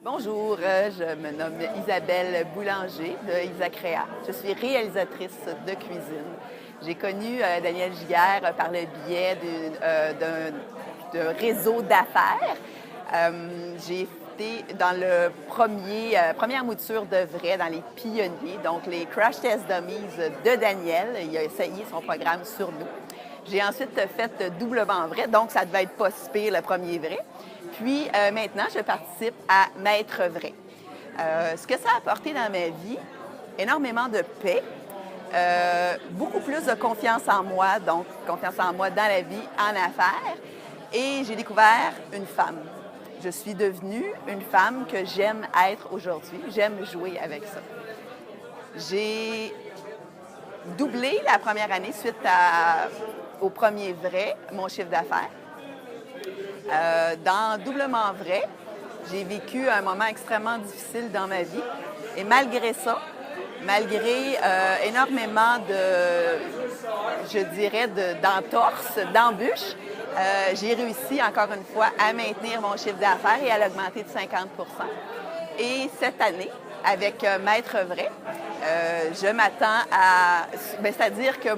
Bonjour, je me nomme Isabelle Boulanger de Isacréa. Je suis réalisatrice de cuisine. J'ai connu Daniel Giguère par le biais d'un réseau d'affaires. J'ai été dans le première mouture de vrai, dans les pionniers, donc les Crash Test Dummies de Daniel. Il a essayé son programme sur nous. J'ai ensuite fait doublement vrai, donc ça devait être pas si pire le premier vrai. Puis maintenant, je participe à Maître vrai. Ce que ça a apporté dans ma vie, énormément de paix, beaucoup plus de confiance en moi, donc confiance en moi dans la vie, en affaires, et j'ai découvert une femme. Je suis devenue une femme que j'aime être aujourd'hui. J'aime jouer avec ça. J'ai doublé la première année suite au premier vrai, mon chiffre d'affaires. Dans Doublement vrai, j'ai vécu un moment extrêmement difficile dans ma vie. Et malgré ça, malgré énormément je dirais, d'entorses, d'embûches, j'ai réussi encore une fois à maintenir mon chiffre d'affaires et à l'augmenter de 50 %. Et cette année, avec Maître vrai, je m'attends à... c'est-à-dire que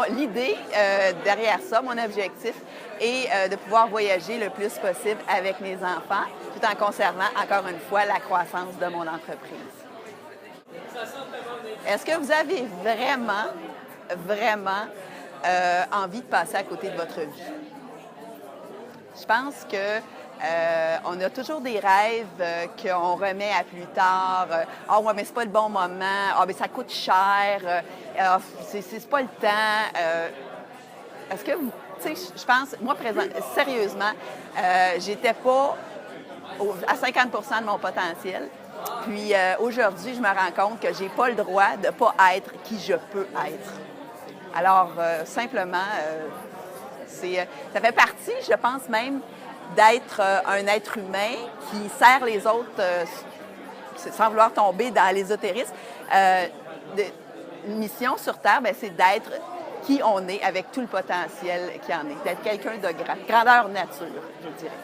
l'idée derrière ça, mon objectif, est de pouvoir voyager le plus possible avec mes enfants, tout en conservant, encore une fois, la croissance de mon entreprise. Est-ce que vous avez vraiment envie de passer à côté de votre vie? Je pense que on a toujours des rêves qu'on remet à plus tard. Ah ouais, mais c'est pas le bon moment. Ah, mais ça coûte cher. C'est pas le temps. Est-ce que vous... Tu sais, je pense, moi, sérieusement, j'étais pas à 50 % de mon potentiel. Puis aujourd'hui, je me rends compte que j'ai pas le droit de pas être qui je peux être. Alors, simplement, ça fait partie, je pense même, d'être un être humain qui sert les autres, sans vouloir tomber dans l'ésotérisme. Une mission sur Terre, c'est d'être qui on est avec tout le potentiel qu'il y en est, d'être quelqu'un de grandeur nature, je dirais.